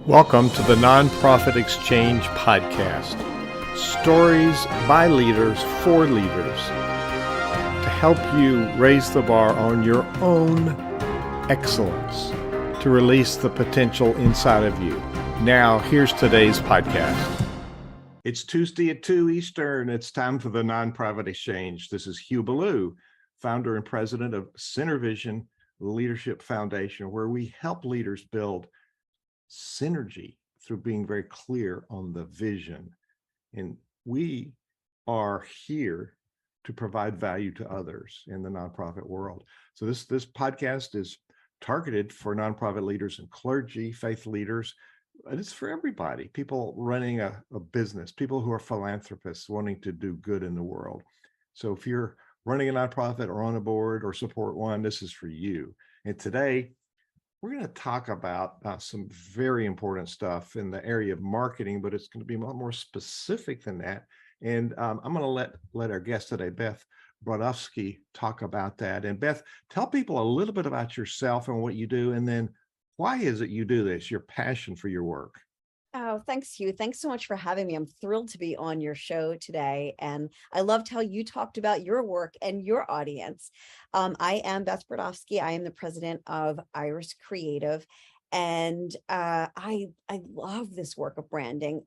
Welcome to the Nonprofit Exchange Podcast. Stories by leaders for leaders to help you raise the bar on your own excellence, to release the potential inside of you. Now, here's today's podcast. It's Tuesday at 2 Eastern. It's time for the Nonprofit Exchange. This is Hugh Ballou, founder and president of Center Vision Leadership Foundation, where we help leaders build synergy through being very clear on the vision. And we are here to provide value to others in the nonprofit world. So this podcast is targeted for nonprofit leaders and clergy, faith leaders, and it's for everybody, people running a business, people who are philanthropists wanting to do good in the world. So if you're running a nonprofit or on a board or support one, this is for you. And today, we're going to talk about some very important stuff in the area of marketing, but it's going to be a lot more specific than that. And I'm going to let our guest today, Beth Brodovsky, talk about that. And Beth, tell people a little bit about yourself and what you do, and then why is it you do this, your passion for your work? Oh, thanks, Hugh. Thanks so much for having me. I'm thrilled to be on your show today. And I loved how you talked about your work and your audience. I am Beth Brodovsky. I am the president of Iris Creative. And I love this work of branding.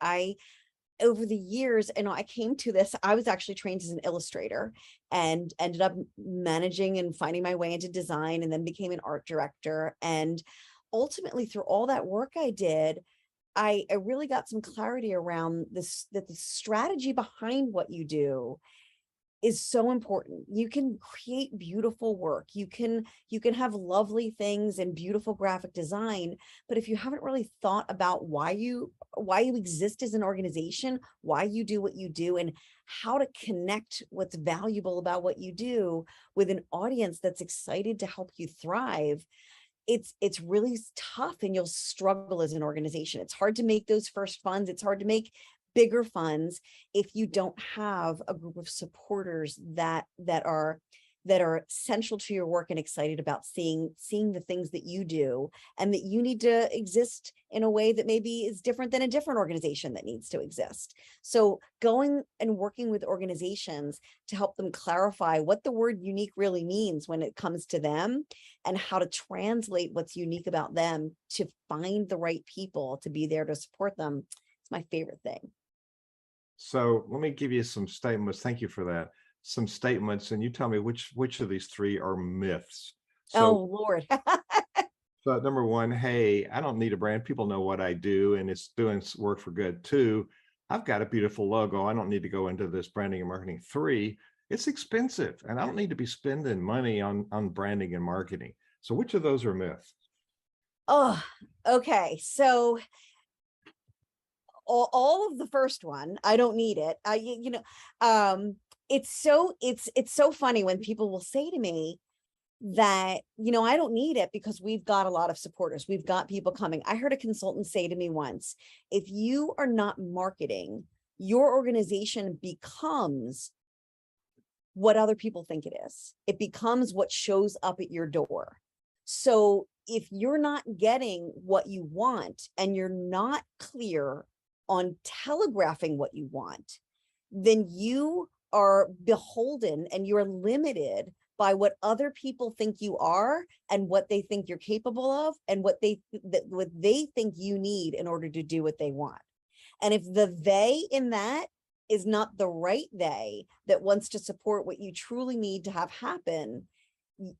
Over the years, I came to this, I was actually trained as an illustrator and ended up managing and finding my way into design, and then became an art director. And ultimately, through all that work I did, I really got some clarity around this, that the strategy behind what you do is so important. You can create beautiful work. You can have lovely things and beautiful graphic design, but if you haven't really thought about why you exist as an organization, why you do what you do, and how to connect what's valuable about what you do with an audience that's excited to help you thrive, it's really tough, and you'll struggle as an organization. It's hard to make those first funds. It's hard to make bigger funds if you don't have a group of supporters that are central to your work and excited about seeing the things that you do, and that you need to exist in a way that maybe is different than a different organization that needs to exist. So going and working with organizations to help them clarify what the word unique really means when it comes to them, and how to translate what's unique about them to find the right people to be there to support them. It's my favorite thing. So let me give you some statements. Thank you for that. Some statements, and you tell me which of these three are myths. Oh, So, Lord. so number one, hey, I don't need a brand. People know what I do, and it's doing work for good. Two, I've got a beautiful logo. I don't need to go into this branding and marketing. Three, it's expensive, and I don't need to be spending money on branding and marketing. So which of those are myths? Oh, okay. So all of the first one, I don't need it. It's so funny when people will say to me that, I don't need it because we've got a lot of supporters. We've got people coming. I heard a consultant say to me once, if you are not marketing, your organization becomes what other people think it is. It becomes what shows up at your door. So if you're not getting what you want, and you're not clear on telegraphing what you want, then you are beholden and you're limited by what other people think you are, and what they think you're capable of, and what they think you need in order to do what they want. And if the they in that is not the right they that wants to support what you truly need to have happen,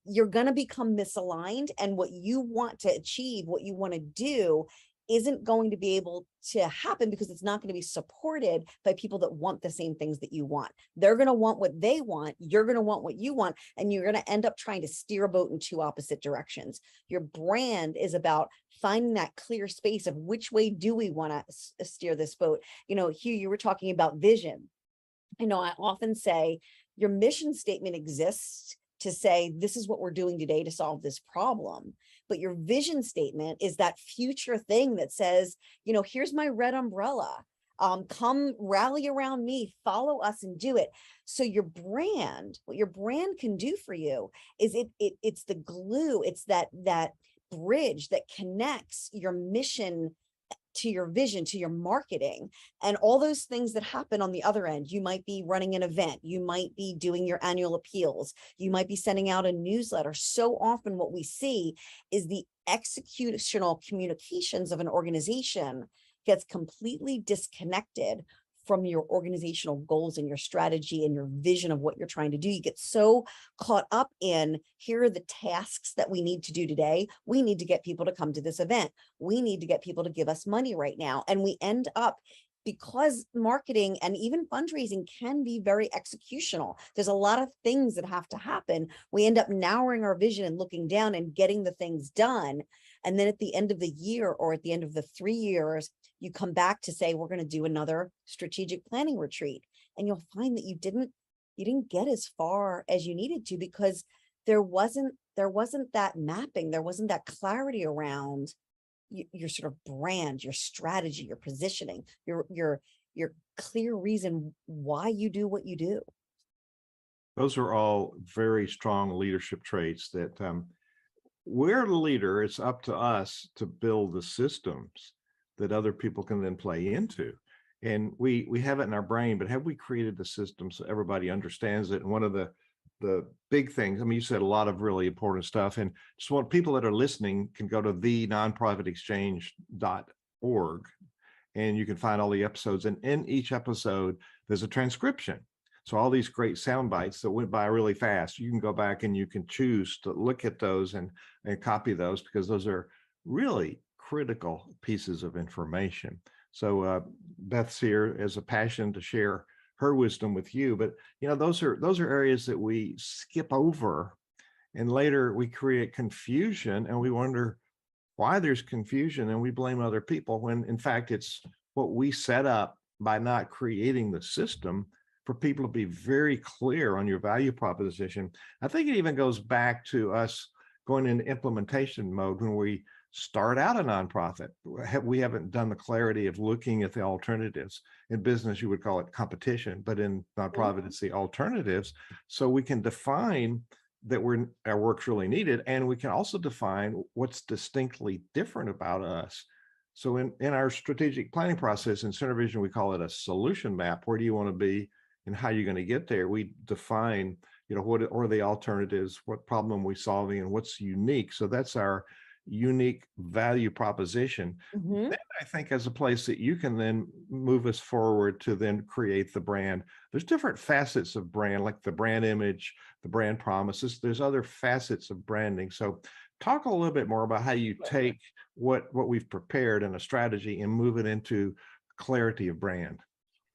you're going to become misaligned, and what you want to achieve, what you want to do, isn't going to be able to happen, because it's not going to be supported by people that want the same things that you want. They're going to want what they want. You're going to want what you want, and you're going to end up trying to steer a boat in two opposite directions. Your brand is about finding that clear space of which way do we want to steer this boat. Hugh, you were talking about vision. I often say your mission statement exists to say, this is what we're doing today to solve this problem. But your vision statement is that future thing that says, here's my red umbrella. Come rally around me, follow us and do it. So your brand, what your brand can do for you is it's the glue. It's that bridge that connects your mission to your vision, to your marketing, and all those things that happen on the other end. You might be running an event, you might be doing your annual appeals, you might be sending out a newsletter. So often what we see is the executional communications of an organization gets completely disconnected from your organizational goals and your strategy and your vision of what you're trying to do. You get so caught up in, here are the tasks that we need to do today. We need to get people to come to this event. We need to get people to give us money right now. And we end up, because marketing and even fundraising can be very executional, there's a lot of things that have to happen. We end up narrowing our vision and looking down and getting the things done. And then at the end of the year, or at the end of the 3 years, you come back to say, we're going to do another strategic planning retreat. And you'll find that you didn't get as far as you needed to, because there wasn't that mapping, there wasn't that clarity around your sort of brand, your strategy, your positioning, your clear reason why you do what you do. Those are all very strong leadership traits that we're the leader. It's up to us to build the systems that other people can then play into. And we have it in our brain, but have we created the system so everybody understands it? And one of the big things, I mean, you said a lot of really important stuff, and just want people that are listening can go to the nonprofitexchange.org and you can find all the episodes. And in each episode, there's a transcription. So all these great sound bites that went by really fast, you can go back and you can choose to look at those and copy those, because those are really critical pieces of information. So Beth's here as a passion to share her wisdom with you, but those are areas that we skip over, and later we create confusion and we wonder why there's confusion, and we blame other people, when in fact it's what we set up by not creating the system for people to be very clear on your value proposition. I think it even goes back to us going into implementation mode when we start out a nonprofit. We haven't done the clarity of looking at the alternatives. In business, you would call it competition, but in nonprofit, it's the alternatives. So we can define that our work's really needed, and we can also define what's distinctly different about us. So in our strategic planning process in Center Vision, we call it a solution map. Where do you want to be and how you're going to get there? We define, what are the alternatives, what problem are we solving, and what's unique. So that's our unique value proposition. Mm-hmm. Then I think as a place that you can then move us forward to then create the brand. There's different facets of brand, like the brand image, the brand promises. There's other facets of branding. So talk a little bit more about how you take what we've prepared in a strategy and move it into clarity of brand.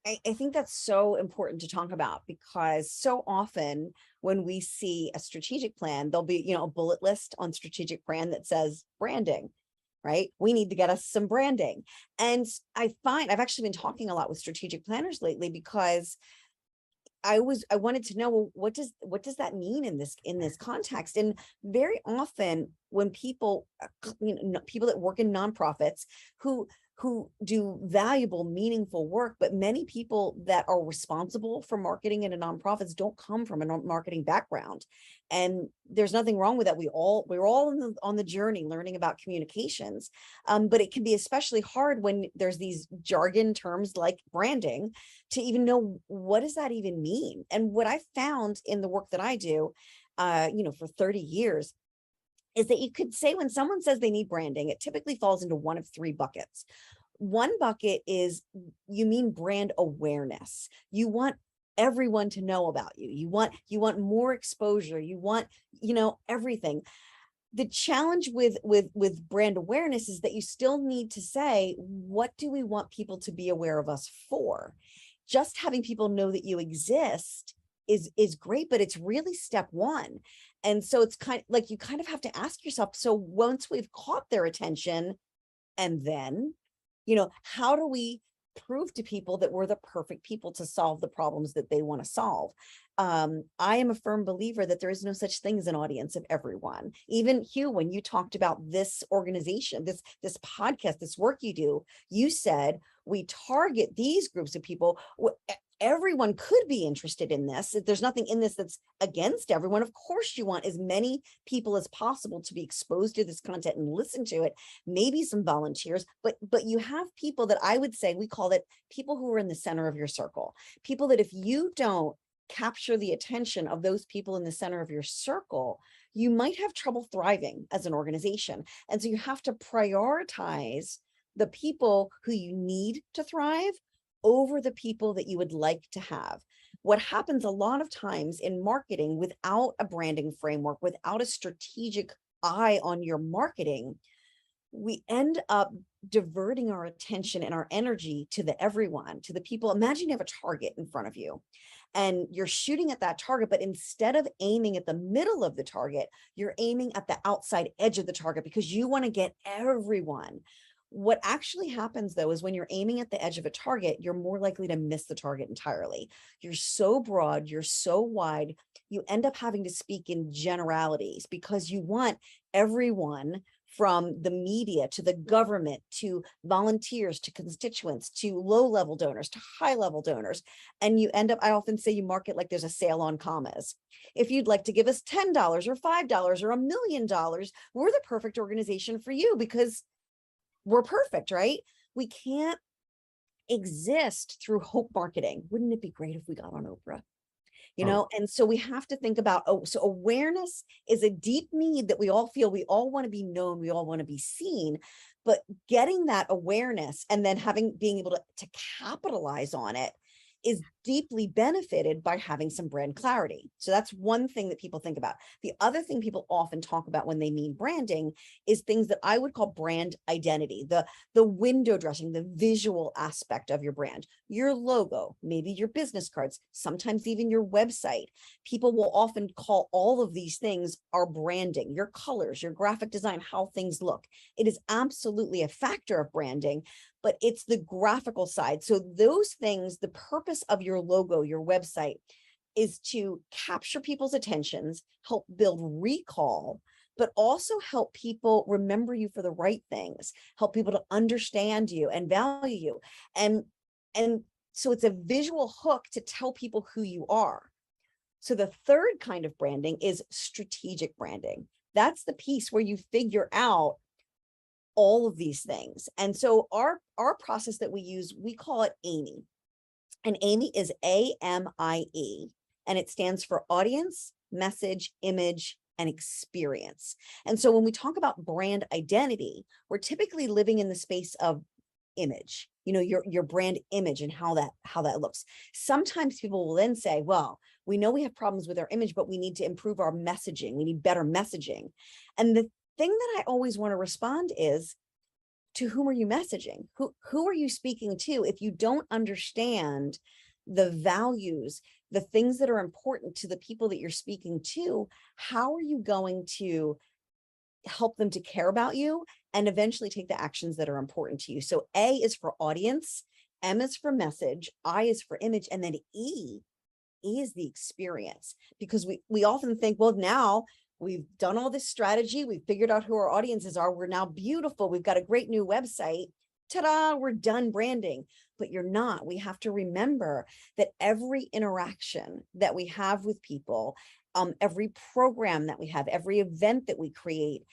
I think that's so important to talk about, because so often when we see a strategic plan, there'll be, a bullet list on strategic plan that says branding, right? We need to get us some branding. And I find I've actually been talking a lot with strategic planners lately, because I wanted to know, well, what does that mean in this context? And very often when people, people that work in nonprofits who do valuable, meaningful work, but many people that are responsible for marketing in a nonprofits don't come from a marketing background. And there's nothing wrong with that. We're all on the journey learning about communications. But it can be especially hard when there's these jargon terms like branding to even know, what does that even mean? And what I found in the work that I do, for 30 years, is that you could say when someone says they need branding, it typically falls into one of three buckets. One bucket is, you mean brand awareness. You want everyone to know about you. You want more exposure. You want, everything. The challenge with brand awareness is that you still need to say, what do we want people to be aware of us for? Just having people know that you exist is great, but it's really step one. And so it's kind of like, you kind of have to ask yourself, so once we've caught their attention, and then, how do we prove to people that we're the perfect people to solve the problems that they want to solve? I am a firm believer that there is no such thing as an audience of everyone. Even Hugh, when you talked about this organization, this podcast, this work you do, you said we target these groups of people. everyone could be interested in this. There's nothing in this that's against everyone. Of course, you want as many people as possible to be exposed to this content and listen to it, maybe some volunteers, but you have people that I would say, we call it people who are in the center of your circle, people that if you don't capture the attention of those people in the center of your circle, you might have trouble thriving as an organization. And so you have to prioritize the people who you need to thrive over the people that you would like to have. What happens a lot of times in marketing without a branding framework, without a strategic eye on your marketing, we end up diverting our attention and our energy to the everyone, to the people. Imagine you have a target in front of you and you're shooting at that target, but instead of aiming at the middle of the target, you're aiming at the outside edge of the target because you want to get everyone. What actually happens though is when you're aiming at the edge of a target, you're more likely to miss the target entirely. You're so broad, you're so wide, you end up having to speak in generalities because you want everyone from the media to the government to volunteers to constituents to low-level donors to high-level donors. And you end up, I often say you market like there's a sale on commas. If you'd like to give us $10 or $5 or $1 million, we're the perfect organization for you because we're perfect, right? We can't exist through hope marketing. Wouldn't it be great if we got on Oprah? You know, and so we have to think about, so awareness is a deep need that we all feel. We all want to be known. We all want to be seen, but getting that awareness and then being able to capitalize on it is deeply benefited by having some brand clarity. So that's one thing that people think about. The other thing people often talk about when they mean branding is things that I would call brand identity, the window dressing, the visual aspect of your brand, your logo, maybe your business cards, sometimes even your website. People will often call all of these things our branding, your colors, your graphic design, how things look. It is absolutely a factor of branding, but it's the graphical side. So those things, the purpose of your logo, your website, is to capture people's attentions, help build recall, but also help people remember you for the right things, help people to understand you and value you. And so it's a visual hook to tell people who you are. So the third kind of branding is strategic branding. That's the piece where you figure out all of these things. And so our process that we use, we call it AMIE. And AMIE is AMIE, and it stands for audience, message, image, and experience. And so when we talk about brand identity, we're typically living in the space of image, you know, your brand image and how that looks. Sometimes people will then say, well, we know we have problems with our image, but we need to improve our messaging. We need better messaging. And the thing that I always want to respond is, to whom are you messaging? Who are you speaking to? If you don't understand the values, the things that are important to the people that you're speaking to, how are you going to help them to care about you and eventually take the actions that are important to you? So A is for audience, M is for message, I is for image, and then E is the experience. Because we often think, well, now we've done all this strategy, we've figured out who our audiences are, we're now beautiful, we've got a great new website, ta-da, we're done branding. But you're not. We have to remember that every interaction that we have with people, every program that we have, every event that we create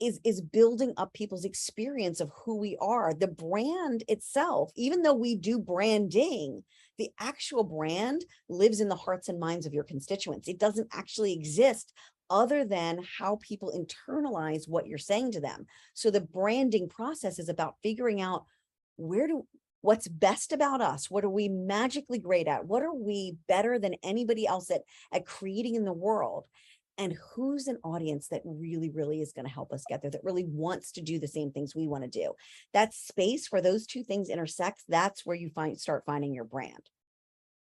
is building up people's experience of who we are. The brand itself, even though we do branding, the actual brand lives in the hearts and minds of your constituents. It doesn't actually exist other than how people internalize what you're saying to them. So the branding process is about figuring out what's best about us. What are we magically great at? What are we better than anybody else at creating in the world? And who's an audience that really, really is going to help us get there, that really wants to do the same things we want to do? That space where those two things intersect, that's where you start finding your brand.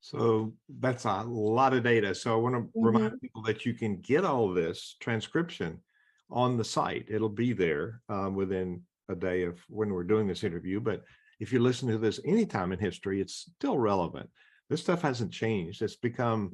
So that's a lot of data. So I want to remind people that you can get all this transcription on the site. It'll be there within a day of when we're doing this interview. But if you listen to this anytime in history, it's still relevant. This stuff hasn't changed. It's become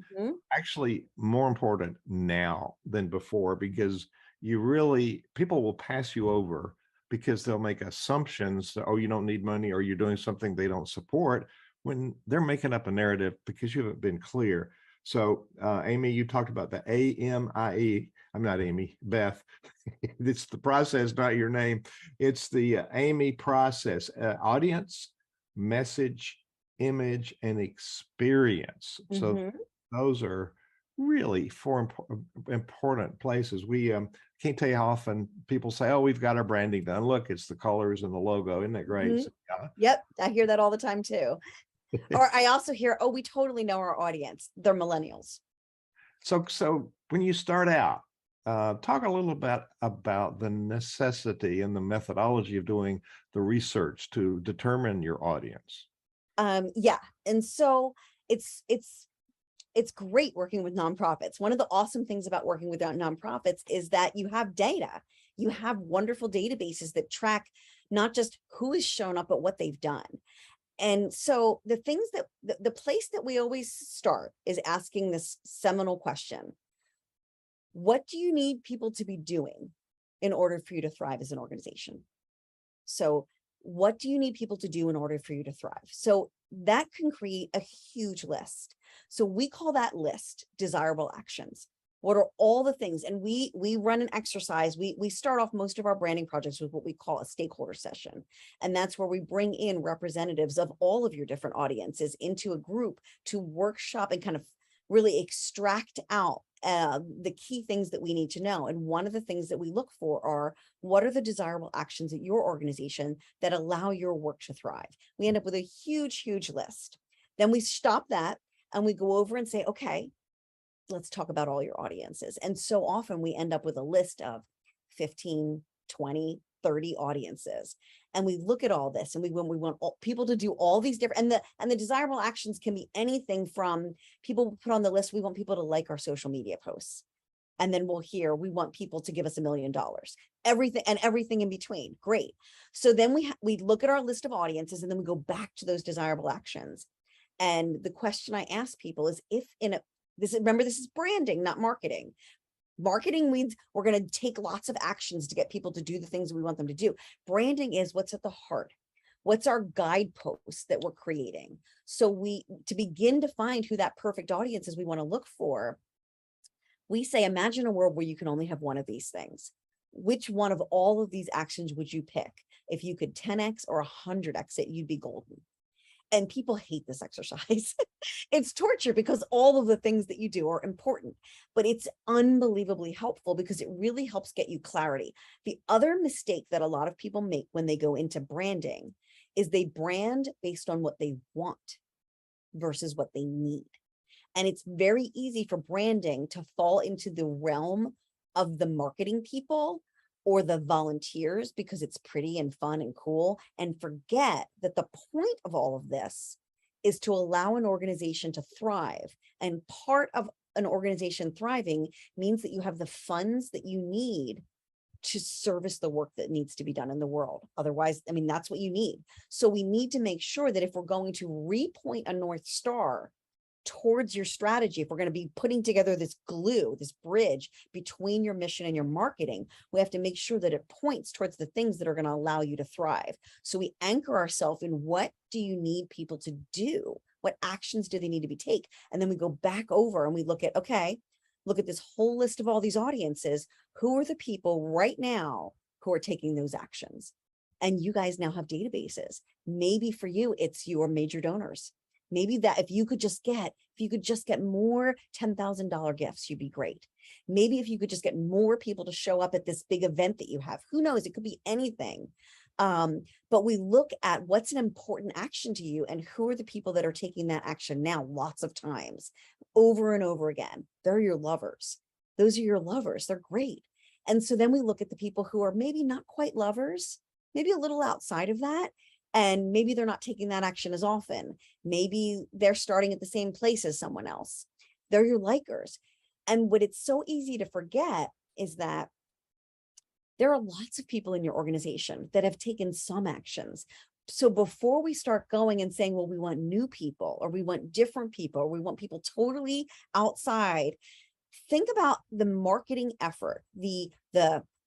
actually more important now than before, because people will pass you over because they'll make assumptions that, oh, you don't need money, or you're doing something they don't support, when they're making up a narrative because you haven't been clear. So, Amy, you talked about the AMIE. I'm not Amy, Beth. It's the process, not your name. It's the AMIE process: audience, message, image, and experience. So Mhm. those are really four important places. We can't tell you how often people say, "Oh, we've got our branding done. Look, it's the colors and the logo. Isn't that great?" Mhm. So, yeah. Yep, I hear that all the time too. Or I also hear, "Oh, we totally know our audience. They're millennials." So when you start out, talk a little bit about the necessity and the methodology of doing the research to determine your audience. Yeah, and so it's it's great working with nonprofits. One of the awesome things about working with nonprofits is that you have data. You have wonderful databases that track not just who has shown up, but what they've done. And so the things that the place that we always start is asking this seminal question: what do you need people to be doing in order for you to thrive as an organization? So, what do you need people to do in order for you to thrive? So, that can create a huge list. So, we call that list desirable actions. What are all the things? And we run an exercise. We start off most of our branding projects with what we call a stakeholder session. And that's where we bring in representatives of all of your different audiences into a group to workshop and kind of really extract out the key things that we need to know. And one of the things that we look for are, what are the desirable actions at your organization that allow your work to thrive? We end up with a huge, huge list. Then we stop that and we go over and say, okay, let's talk about all your audiences. And so often we end up with a list of 15, 20, 30 audiences. And we look at all this and we want people to do all these different, and the desirable actions can be anything from, people put on the list, we want people to like our social media posts. And then we'll hear, we want people to give us $1 million, everything in between. Great. So then we look at our list of audiences and then we go back to those desirable actions. And the question I ask people is, if in a, remember, this is branding, not marketing. Marketing means we're going to take lots of actions to get people to do the things we want them to do. Branding is what's at the heart. What's our guidepost that we're creating? So to begin to find who that perfect audience is we want to look for, we say, imagine a world where you can only have one of these things. Which one of all of these actions would you pick? If you could 10x or 100x it, you'd be golden. And people hate this exercise. It's torture because all of the things that you do are important, but it's unbelievably helpful because it really helps get you clarity. The other mistake that a lot of people make when they go into branding is they brand based on what they want versus what they need. And it's very easy for branding to fall into the realm of the marketing people or the volunteers because it's pretty and fun and cool, and forget that the point of all of this is to allow an organization to thrive. And part of an organization thriving means that you have the funds that you need to service the work that needs to be done in the world. Otherwise, I mean, that's what you need. So we need to make sure that if we're going to repoint a North Star towards your strategy, if we're going to be putting together this glue, this bridge between your mission and your marketing, we have to make sure that it points towards the things that are going to allow you to thrive. So we anchor ourselves in, what do you need people to do? What actions do they need to be take? And then we go back over and we look at, okay, look at this whole list of all these audiences. Who are the people right now who are taking those actions? And you guys now have databases. Maybe for you, it's your major donors. Maybe that if you could just get more $10,000 gifts, you'd be great. Maybe if you could just get more people to show up at this big event that you have, who knows, it could be anything. But we look at what's an important action to you and who are the people that are taking that action now, lots of times, over and over again. They're your lovers. Those are your lovers. They're great. And so then we look at the people who are maybe not quite lovers, maybe a little outside of that. And maybe they're not taking that action as often. Maybe they're starting at the same place as someone else. They're your likers. And what it's so easy to forget is that there are lots of people in your organization that have taken some actions. So before we start going and saying, well, we want new people, or we want different people, or we want people totally outside, think about the marketing effort, the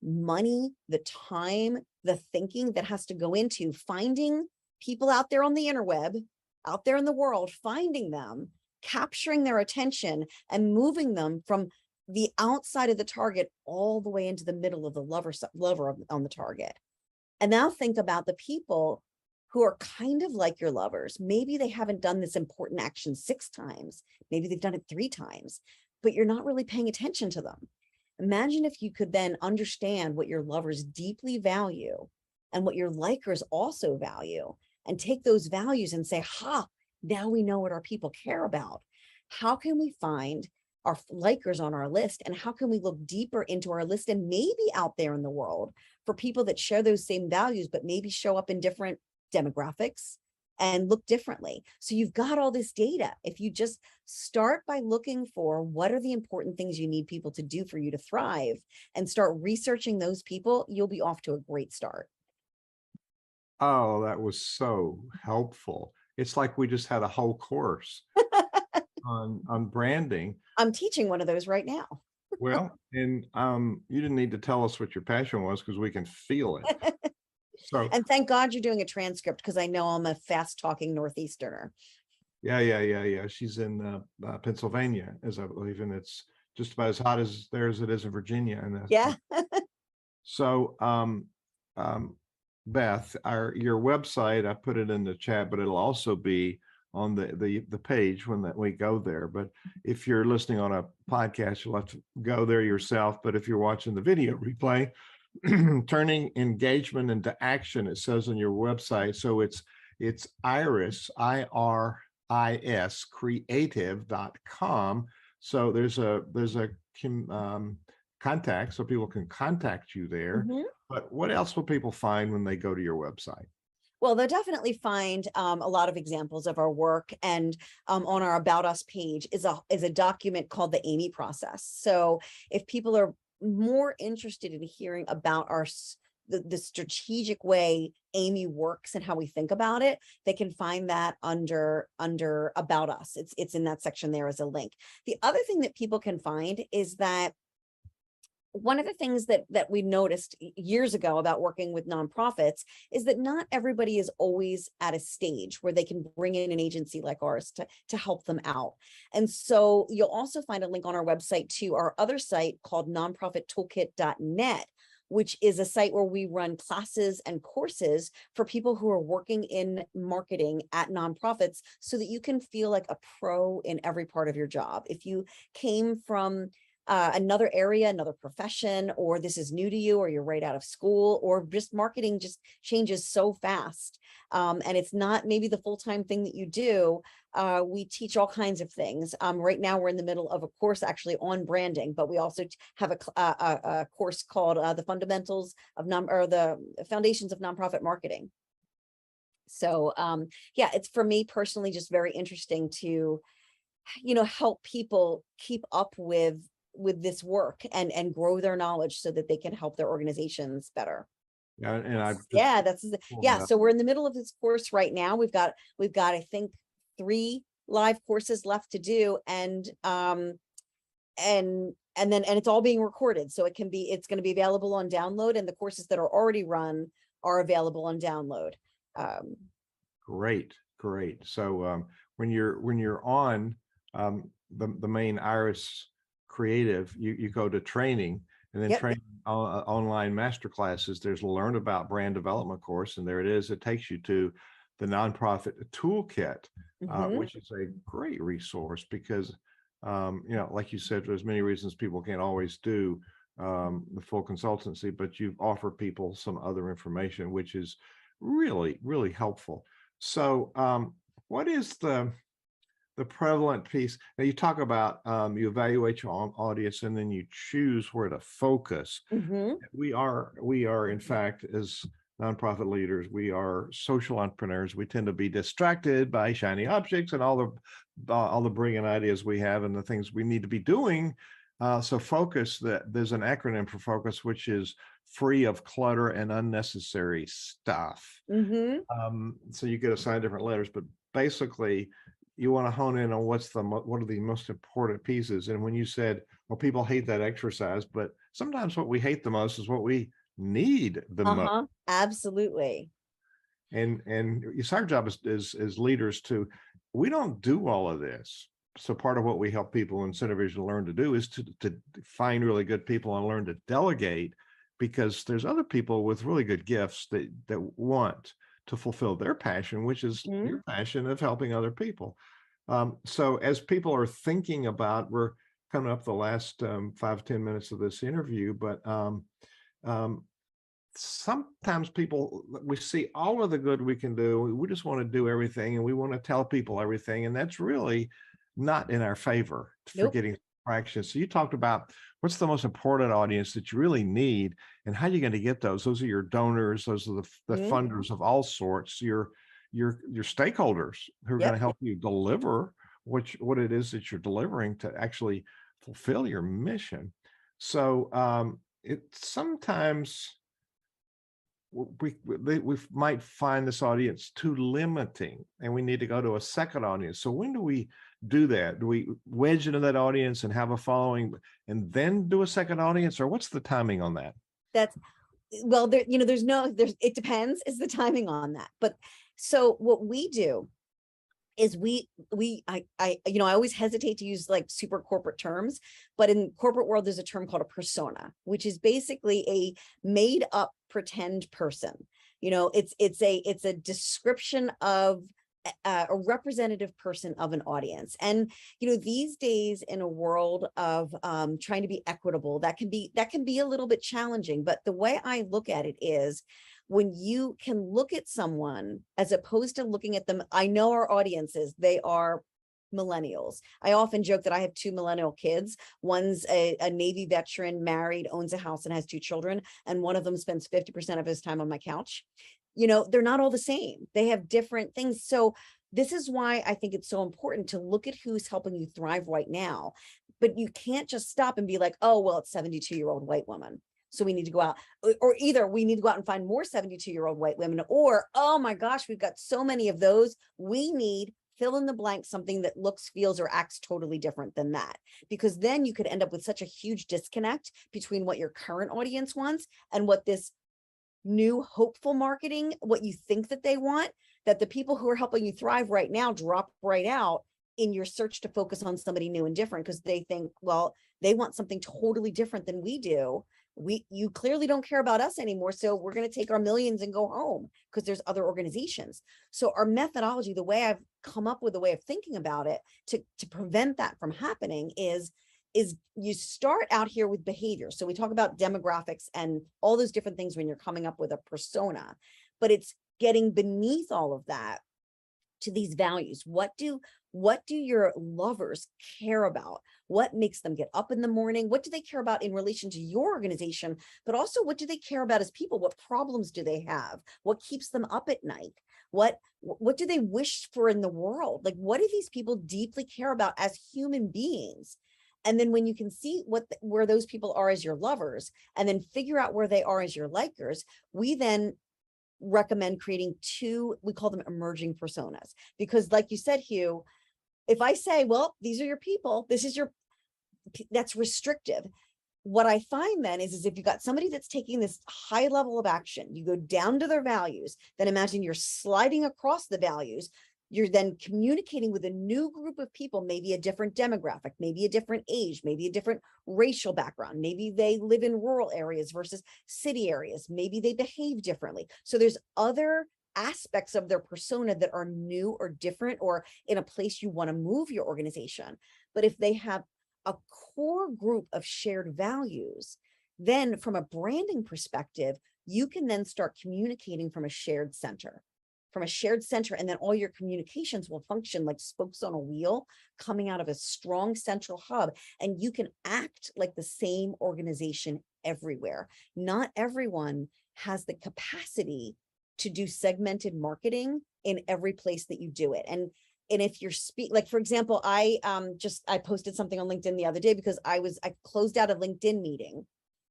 money, the time, the thinking that has to go into finding people out there on the interweb. out there in the world, finding them, capturing their attention, and moving them from the outside of the target all the way into the middle of the lover on the target. And now think about the people who are kind of like your lovers. Maybe they haven't done this important action 6 times. Maybe they've done it 3 times, but you're not really paying attention to them. Imagine if you could then understand what your lovers deeply value and what your likers also value, and take those values and say, now we know what our people care about. How can we find our likers on our list, and how can we look deeper into our list and maybe out there in the world for people that share those same values, but maybe show up in different demographics and look differently. So you've got all this data. If you just start by looking for what are the important things you need people to do for you to thrive, and start researching those people, you'll be off to a great start. Oh, that was so helpful. It's like we just had a whole course on branding. I'm teaching one of those right now. Well, and you didn't need to tell us what your passion was, because we can feel it. So, And thank God you're doing a transcript, because I know I'm a fast talking Northeasterner. yeah. She's in Pennsylvania, as I believe, and it's just about as hot as there as it is in Virginia. And Yeah. so, Beth, your website, I put it in the chat, but it'll also be on the page when we go there. But if you're listening on a podcast, you'll have to go there yourself. But if you're watching the video replay, turning engagement into action, it says on your website. So it's Iris, IRIS creative.com. So there's a contact, so people can contact you there. Mhm. But what else will people find when they go to your website? Well, they'll definitely find a lot of examples of our work, and on our About Us page is a document called the AMIE process. So if people are more interested in hearing about the strategic way AMIE works and how we think about it, they can find that under About Us. It's in that section there as a link. The other thing that people can find is that one of the things that we noticed years ago about working with nonprofits is that not everybody is always at a stage where they can bring in an agency like ours to help them out. And so you'll also find a link on our website to our other site called nonprofittoolkit.net, which is a site where we run classes and courses for people who are working in marketing at nonprofits, so that you can feel like a pro in every part of your job. If you came from another area, another profession, or this is new to you, or you're right out of school, or just marketing just changes so fast, and it's not maybe the full-time thing that you do, we teach all kinds of things. Right now we're in the middle of a course actually on branding, but we also have a course called the Fundamentals of the Foundations of Nonprofit Marketing. So yeah, it's, for me personally, just very interesting to help people keep up with this work and grow their knowledge so that they can help their organizations better. Yeah, and So we're in the middle of this course right now. We've got I think 3 live courses left to do, and it's all being recorded, so it's going to be available on download, and the courses that are already run are available on download. Great. So when you're on the main Iris Creative, you go to training, and then training online masterclasses. There's a Learn About Brand Development course, and there it is. It takes you to the Nonprofit Toolkit, which is a great resource, because like you said, there's many reasons people can't always do the full consultancy, but you offer people some other information, which is really, really helpful. So what is the prevalent piece? Now you talk about you evaluate your audience, and then you choose where to focus. We are in fact, as nonprofit leaders, we are social entrepreneurs. We tend to be distracted by shiny objects and all the brilliant ideas we have and the things we need to be doing. So focus, there's an acronym for focus, which is free of clutter and unnecessary stuff. So you get assigned different letters, but basically you want to hone in on what are the most important pieces. And when you said, well, people hate that exercise, but sometimes what we hate the most is what we need the most. Absolutely. And it's our job as leaders to, we don't do all of this. So part of what we help people in Center Vision learn to do is to find really good people and learn to delegate, because there's other people with really good gifts that want to fulfill their passion, which is your passion of helping other people. So as people are thinking about, we're coming up the last 5-10 minutes of this interview, but sometimes people, we see all of the good we can do. We just want to do everything and we want to tell people everything. And that's really not in our favor for getting traction. So you talked about what's the most important audience that you really need and how you're going to get those. Those are your donors. Those are the funders of all sorts, your stakeholders who are going to help you deliver what it is that you're delivering to actually fulfill your mission. So it sometimes we might find this audience too limiting and we need to go to a second audience. So when do we do that? Do we wedge into that audience and have a following and then do a second audience, or what's the timing on that? That's, well, there, it depends is the timing on that. But so what we do is I always hesitate to use like super corporate terms, but in corporate world, there's a term called a persona, which is basically a made up pretend person. It's a description of a representative person of an audience. And, these days in a world of trying to be equitable, that can be a little bit challenging. But the way I look at it is, when you can look at someone as opposed to looking at them, I know our audiences, they are millennials. I often joke that I have 2 millennial kids. One's a Navy veteran, married, owns a house and has 2 children. And one of them spends 50% of his time on my couch. They're not all the same. They have different things. So this is why I think it's so important to look at who's helping you thrive right now. But you can't just stop and be like, oh, well, it's 72-year-old white woman, so we need to go out, or either we need to go out and find more 72-year-old white women, or, oh my gosh, we've got so many of those. We need fill in the blank, something that looks, feels, or acts totally different than that. Because then you could end up with such a huge disconnect between what your current audience wants and what this new hopeful marketing, what you think that they want, that the people who are helping you thrive right now drop right out in your search to focus on somebody new and different, because they think, well, they want something totally different than we do. You clearly don't care about us anymore, so we're going to take our millions and go home because there's other organizations. So our methodology, the way I've come up with a way of thinking about it to prevent that from happening is you start out here with behavior. So we talk about demographics and all those different things when you're coming up with a persona, but it's getting beneath all of that to these values. What do your lovers care about? What makes them get up in the morning? What do they care about in relation to your organization? But also, what do they care about as people? What problems do they have? What keeps them up at night? What do they wish for in the world? Like, what do these people deeply care about as human beings? And then when you can see where those people are as your lovers, and then figure out where they are as your likers, we then recommend creating 2, we call them emerging personas. Because like you said, Hugh, if I say, well, these are your people, that's restrictive. What I find then is if you've got somebody that's taking this high level of action, you go down to their values, then imagine you're sliding across the values. You're then communicating with a new group of people, maybe a different demographic, maybe a different age, maybe a different racial background. Maybe they live in rural areas versus city areas. Maybe they behave differently. So there's other aspects of their persona that are new or different, or in a place you want to move your organization. But if they have a core group of shared values, then from a branding perspective, you can then start communicating from a shared center. And then all your communications will function like spokes on a wheel coming out of a strong central hub, and you can act like the same organization everywhere. Not everyone has the capacity to do segmented marketing in every place that you do it. And if you're like, for example, I posted something on LinkedIn the other day because I closed out a LinkedIn meeting.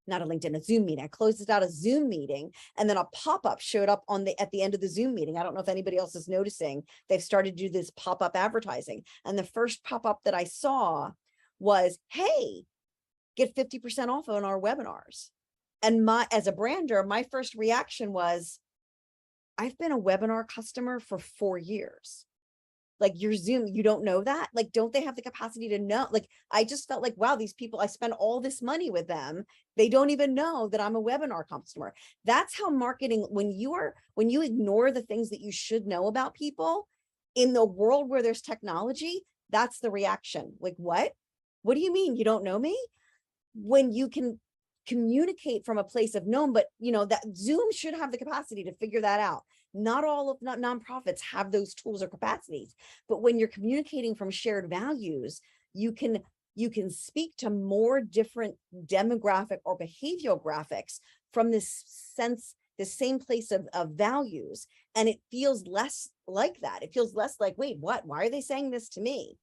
Not a LinkedIn, a Zoom meeting. I closed out a Zoom meeting, and then a pop-up showed up at the end of the Zoom meeting. I don't know if anybody else is noticing. They've started to do this pop-up advertising. And the first pop-up that I saw was, hey, get 50% off on our webinars. And as a brander, my first reaction was, I've been a webinar customer for 4 years. Like your Zoom, you don't know that? Like, don't they have the capacity to know? Like, I just felt like, wow, these people, I spend all this money with them. They don't even know that I'm a webinar customer. That's how marketing, when you ignore the things that you should know about people in the world where there's technology, that's the reaction. Like, what? What do you mean you don't know me? When you can communicate from a place of known, but that Zoom should have the capacity to figure that out. Not all of nonprofits have those tools or capacities, but when you're communicating from shared values, you can speak to more different demographic or behavioral graphics from this same place of values. And it feels less like that. It feels less like, wait, what? Why are they saying this to me?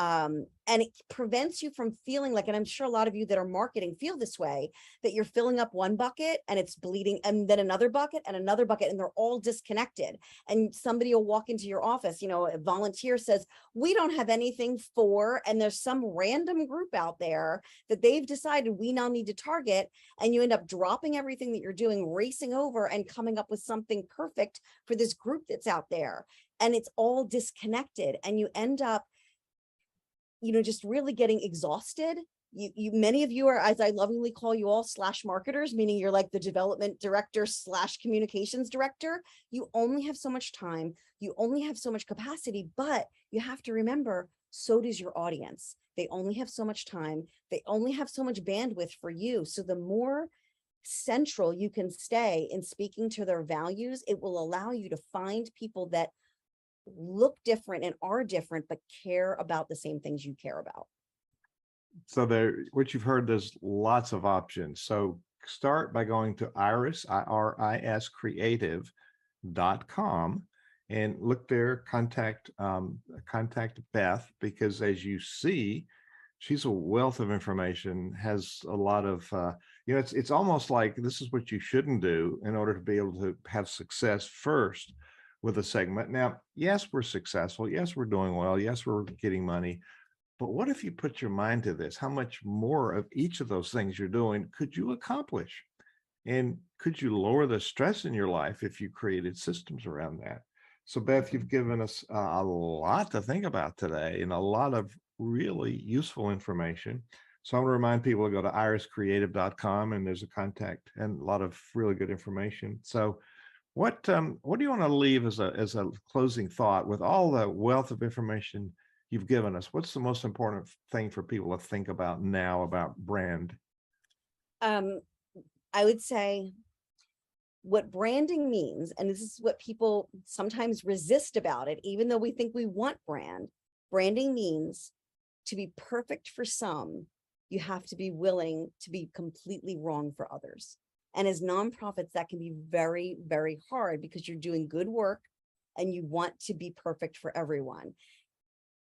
And it prevents you from feeling like, and I'm sure a lot of you that are marketing feel this way, that you're filling up one bucket and it's bleeding, and then another bucket, and they're all disconnected. And somebody will walk into your office, a volunteer says, we don't have anything for, and there's some random group out there that they've decided we now need to target. And you end up dropping everything that you're doing, racing over and coming up with something perfect for this group that's out there. And it's all disconnected. And you end up just really getting exhausted. Many of you are, as I lovingly call you all, slash marketers, meaning you're like the development director slash communications director. You only have so much time. You only have so much capacity, but you have to remember, so does your audience. They only have so much time. They only have so much bandwidth for you. So the more central you can stay in speaking to their values, it will allow you to find people that look different and are different, but care about the same things you care about. So what you've heard, there's lots of options. So start by going to IRIS creative.com and look there, contact Beth, because as you see, she's a wealth of information, has a lot of, it's almost like this is what you shouldn't do in order to be able to have success first with a segment. Now, yes, we're successful. Yes, we're doing well. Yes, we're getting money. But what if you put your mind to this? How much more of each of those things you're doing could you accomplish? And could you lower the stress in your life if you created systems around that? So Beth, you've given us a lot to think about today and a lot of really useful information. So I want to remind people to go to iriscreative.com, and there's a contact and a lot of really good information. So what do you want to leave as a closing thought with all the wealth of information you've given us? What's the most important thing for people to think about now about brand? I would say what branding means, and this is what people sometimes resist about it, even though we think we want branding means to be perfect for some, you have to be willing to be completely wrong for others. And as nonprofits, that can be very, very hard because you're doing good work and you want to be perfect for everyone.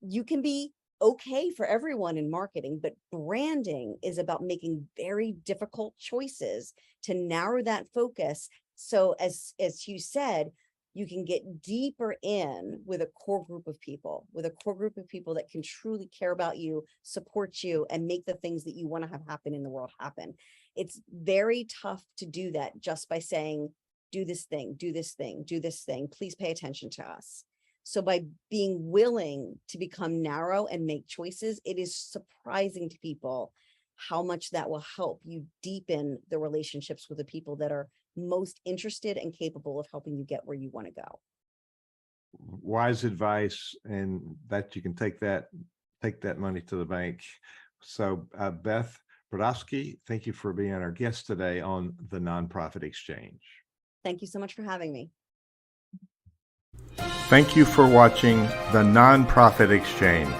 You can be okay for everyone in marketing, but branding is about making very difficult choices to narrow that focus. So as Hugh said, you can get deeper in with a core group of people, that can truly care about you, support you, and make the things that you want to have happen in the world happen. It's very tough to do that just by saying, do this thing, do this thing, do this thing. Please pay attention to us. So by being willing to become narrow and make choices, it is surprising to people how much that will help you deepen the relationships with the people that are most interested and capable of helping you get where you want to go. Wise advice, and that you can take that money to the bank. So Beth Brodovsky, thank you for being our guest today on the Nonprofit Exchange. Thank you so much for having me. Thank you for watching the Nonprofit Exchange.